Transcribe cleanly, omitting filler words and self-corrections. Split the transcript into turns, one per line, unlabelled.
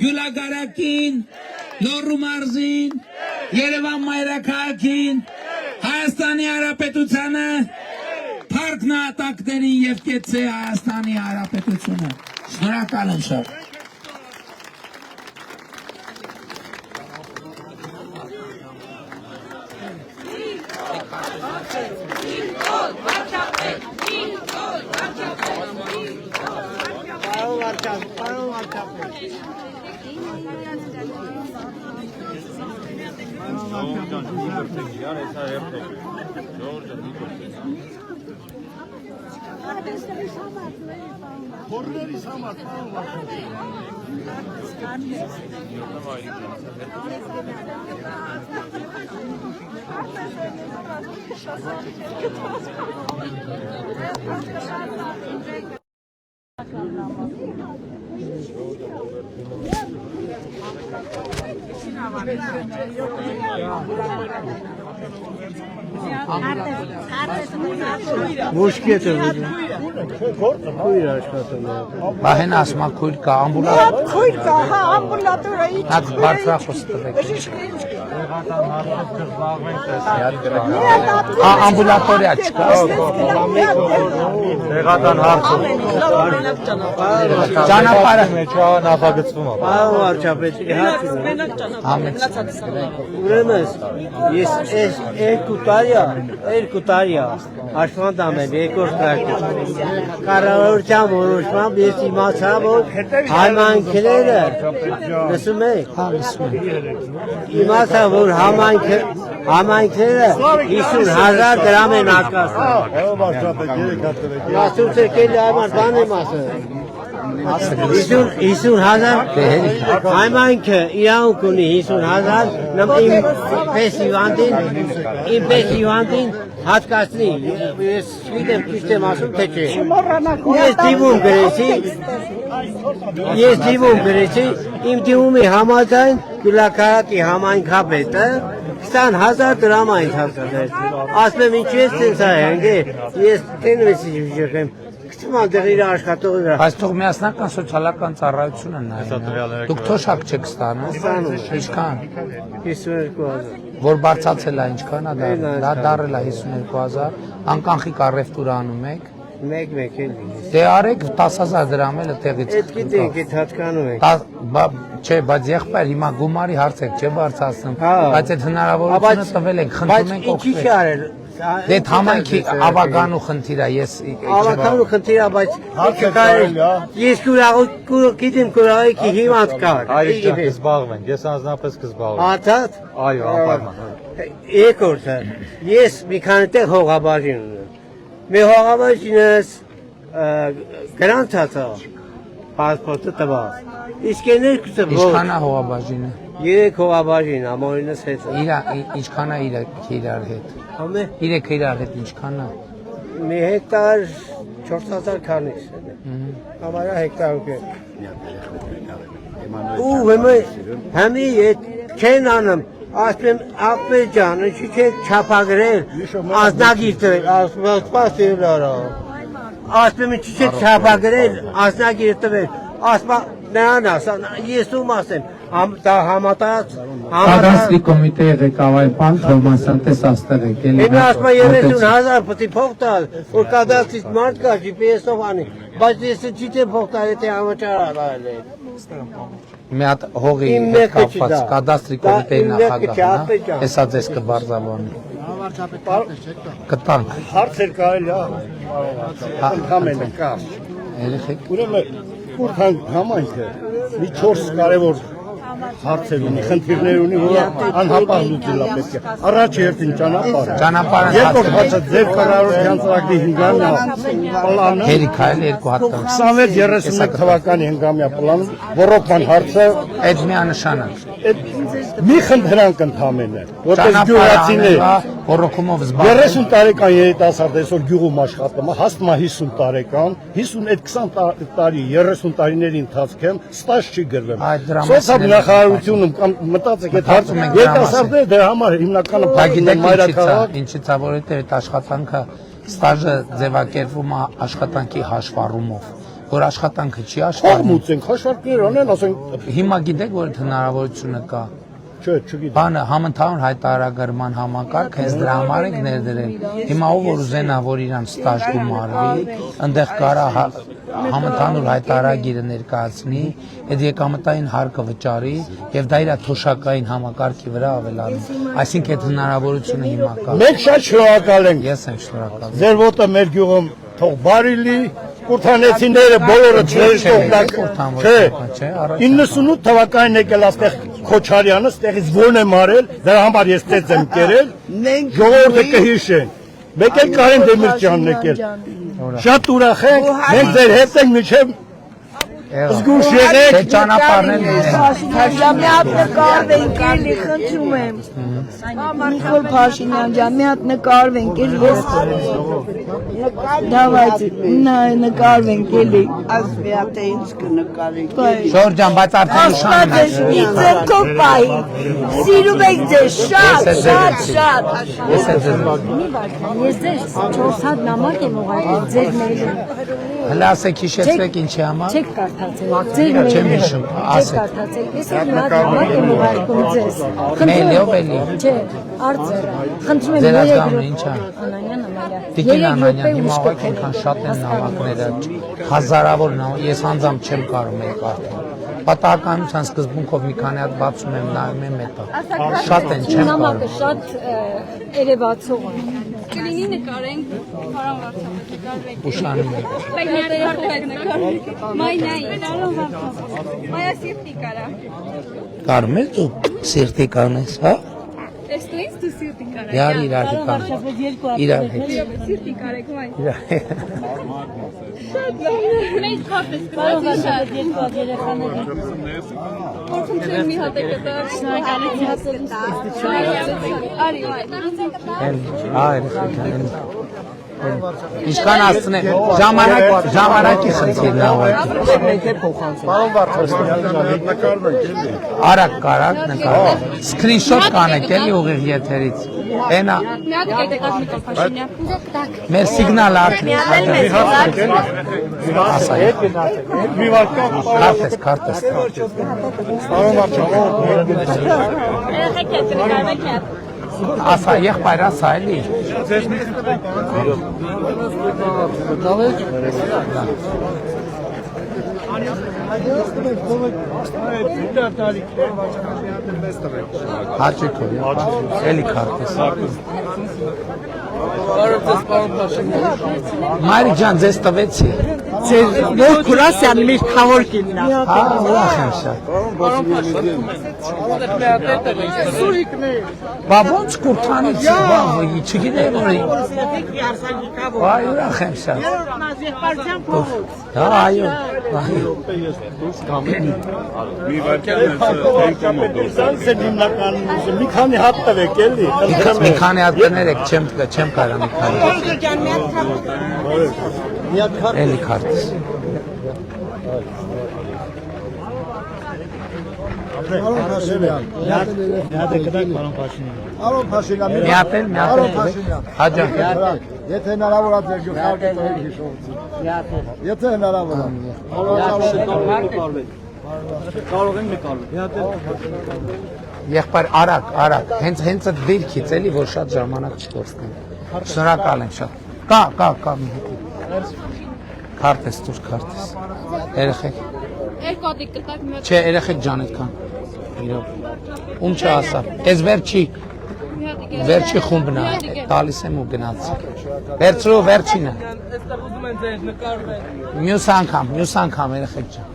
Գյուլագարակին, Լոռու մարզին, Երևան մայրաքաղաքին, Հայաստանի Հանրապետությանը, Փառք նահատակներին եւ կեցե Հայաստանի Հանրապետությունը։ Շնորհակալ եմ շատ։
Մուշկետը քույր աշխատում է։
Բահեն ասма քույր կա, ամբուլատոր։
Քույր կա, հա, ամբուլատորայի։
Հատ բարձրախոս տվեք։ Ամբուլատորիա չկա։
Տեղական հարցը։
Ճանապարհը
նախագծվում է։ Պարոն վարչապետ, իհարկե։ Ուրեմն ես երկու տարի աշխատում եմ երկրորդ տարի։ Կառավարության որոշմամբ ես իմացա, որ համայնքները լսում եք։ Իմացա, որ համայնքները 50,000 դրամ են արկածում։ Ասում եք էլի այմար բան եմ ասել։ 50,000 հայմանքը իրանք ունի 50,000 իմ պեսիվանդին հատկացնի ես գիտեմ ճիշտ եմ ասում թե չէ ես դիմում գրեցի իմ դիմումի համաձայն Գյուլաքարակի համայնքապետը 20,000 դրամ այն հարկադրել ասում եմ ինչի ես տենց այնգե ես տենվեսի ժողեմ դեր իր աշխատողի վրա։
Բայց թող միասնական սոցիալական ծառայություն են նայում։ Դուք թոշակ չեք ստանում։ Ինչքան։
52,000։
Որ բարձացել է ինչքան է դա դարել է 52,000։ Անկանխիկ առևտուր անում եք։
Մեկ էլ։
Դե արեք 10,000 դրամ էլ տեղից։
Այդ գիտենք, այդ հատկանում եք։
Չէ, բայց եղբայր հիմա գումարի հարց եք, չէ բարձրացնում։ Բայց այդ հնարավորությունը տվել եք, խնդրում ենք օգնել։
Բայց ինչի՞ արել։
Դե համայնքի ավագանու խնդիր է, ես
ավագանու խնդիր է, բայց ես գիտեմ կուրաղեքի հիմատ կար։
Այո, կզբաղվենք, ես անձնապես կզբաղվեմ։
Ադատ։
Այո, անպայման։
Երկրորդը, ես մի քանի տեղ հողաբաժին ունեմ։ Մի հողաբաժինս գրանցած է, պասպորտը տված։ Իսկ երկուսը ոչ։
Ինչքան է հողաբաժինը։
3 հողաբաժին, ամորինս հետ։
Ինչքան է իրար հետ։
Համե։
Իրար հետ ինչքան է։
Մի հեկտար 4,000 քանիս։ Համարյա հեկտար ուկե։ Ու համի չեն անում, ասում եմ ապեր ջան, ինչի չեք չափագրել, ազնագիր տվել, ասպասել արա։ Ասում եմ ինչի չեք չափագրել, ազնագիր տվել, ասպա նրան ասան, ես ում ասեմ, դա համատարած
Կադաստրի կոմիտեի ղեկավար պան Թովմասյանտես աստեղ եկել։
Հիմա ասում եմ 30,000 պետք է փող տալ, որ կադաստրից մարդ կա, GPS-ով անի, բայց ես չգիտեմ փող տալ, եթե համաճար արել է։
Մի հատ հողի հետ կապված կադաստրի կոմիտեի նախագահն է, հեսա ձեզ կբարձավանի։ Կտանք։
Հարցեր կարելի է, ընդհանրապես կամ։
Երեխեք։
Ուրեմն Քուրդան համայնքը մի 4 կարևոր հարցեր ունի, խնդիրներ ունի, որ անհապաղ լուծելա պետք է։ Առաջ երթին ճանապարհը։ Երկրորդ հարցը ձեր կառավարության ծրագրի հնգամյա պլանը։
Հերիք այլ երկու հատ։
26-31 թվականի հնգամյա պլանը, ոռոգման հարցը
այդ միանշանակ։
Մի խնդրանք ընդհանրեն է, որպես գյուղացիներ
ոռոգումով զբաղվում։
30 տարեկան երիտասարդ այսօր գյուղում աշխատում է, հասնում է 50 տարեկան, 50 այդ 20 տարի, 30 տարիների ընթացքում ստաժ չի գրվել։ Սոցիալ նախարարությունում կամ մտածեք այդ հարցը երիտասարդները դրա համար հիմնականը փակում են մայրաքաղաք։
Ինչից է, որովհետև այդ աշխատանքը ստաժը ձևակերպվում է աշխատանքի հաշվառումով, որ աշխատանքը չի
Փող
աշխատում։
մուծենք, հաշվարկներ անեն, ասենք,
Հիմա գիտեք որ հնարավորությունը կա։
չէ, չգիտեմ։
Բանը համընդհանուր հայտարարագրման համակարգ հենց դրա համար եք ներդրել։ Հիմա ով որ ուզենա որ իրան ստաժ գումարվի, այնտեղ կարա համընդհանուր հայտարարագիրը ներկայացնի, այդ եկամտային հարկը վճարի եւ դա իր թոշակային համակարգի վրա ավելանի։ Այսինքն այդ հնարավորությունը հիմա կա։
Մենք շատ շնորհակալ ենք։
Ես եմ շնորհակալ։
Ձեր ոտը մեր գյուղում թող բարի լի, կուրթանեցիները բոլորը չերստողնակ, չէ, 98 թվականին եկել աստեղ Քոչարյանը, ստեղից ո՞րն է մարել, դրա համար ես ծեծ եմ կերել, ժողովուրդը կհիշեն, մեկ էլ Կարեն Դեմիրճյանն եկել, շատ ուրախ ենք, մենք ձեր հետ ենք մինչև զգուշ եղեք,
ճանապարհն
Փաշինյան մի հատ նկարվենք էլի, խնդրում եմ։ Նիկոլ Փաշինյան ջան, մի հատ նկարվենք էլի, ես Դավայց նկարվենք էլի։
Այս մի հատ է ինձ կնկարեք։
Շորջան, բայց արդեն նշանը
Մի ձեռքով պահի։ Սիրում եք ձեզ շատ, շատ։
Ես ձեզ 4 հատ նամակ եմ ուղարկել ձեր մեյլին։
հələ ասեք հիշեցրեք ինչի համար։
Չեք կարդացել։ Ձեր մեյլը։
Չեմ հիշում, ասեք։
Կարդացել։ Ես մի հատ նամակ եմ ուղարկում ձեզ։
Մեյլով էլի։
Չէ, արձերը։ Խնդրում եմ
Ձեր
երեք
ազգանունը ինչ է։
Անանյան Ամալիա։
Տիկին Անանյան, հիմա աղաք այնքան շատ են նամակները, հազարավոր նամակ, ես անձամբ չեմ կարող մեկ կարդալ։ Պատահականության սկզբունքով մի քանի հատ բացում եմ, նայում եմ հետո։ Շատ են, չեմ
Նամակը
կարող։
շատ երևացող է։
Կլինի նկարենք, Արամ Վարդապետ նկարվենք։
Ուշանում եմ։
Բայց մի տեղով նկարվենք։ Մայնայի, Արամ Վարդապետ։ Մայա սիրտի կարա։
Կարում ես դու սիրտի կանես, հա։
Տեսնու ինձ դու սիրտի կարա։
Յար իրար հետ իրար հետ։
Սիրտի կարեք, մայ։
Իրար հետ։
Մենք կապես կրացի շատ։
Երկու հատ երեխաների։
Որքան չեմ մի հատ է կտար։ Շնորհակալություն հասել։ Արի, մայ։
Այ, Ինչքան ասցնե, ժամանակի խնդիրն է ուղղակի։
Մենք է փոխանցում։
Պարոն Վարդապետ, նկարվենք էլի։
Արագ կարակ նկար։ Սկրինշոտ կանեք էլի ուղիղ եթերից։ Էնա
Մի հատ կտեկած Նիկոլ Փաշինյան։
մեր սիգնալ ակնի։ Ասա։
Մի վարկան,
Քարտես։
պարոն Վարդապետ,
Երեխեք հետ նկարվեք հատ։
Ասա եղբայր ասա էլի։ Հաճիկով, էլի քարտես։ Մարիկ ջան, ձեզ տվեցի։
Որ քուրասյան մեր խավորքինն է։
Հա, ուրախ եմ շատ։ Բա ոնց կուրթանից, չգիտեմ որ։ Վայ, ուրախ եմ շատ։ Հա, այո, այո։
մի քանի հատ տվեք էլի։
Մի քանի հատ տներեք, չեմ կարա մի քանի։ Էլի քարտես։
Պարոն Փաշինյան,
Մի հատ էլ, Հաջա։
եթե հնարավոր է ձեր գյուղարկը տվեք հիշողություն։ Եթե հնարավոր է։ Կարող ենք նկարվել։
Եղբայր արագ, հենց այդ դիրքից էլի որ շատ ժամանակ չկորցնեն։ Շնորհակալ եմ շատ։ Կա մի հետ։ Քարտես դուր քարտես։ Երեխեք։
Երկու հատ կտակ մի հատ։
Չէ, երեխեք ջան այդքան։ Իրոք։ Ում չասա։ Էս վերջի խումբն է, տալիս եմ ու գնաց։ Վերցրու վերջինը։ Այստեղ ուզում են ձեր նկարվել։ Մյուս անգամ երեխեք ջան։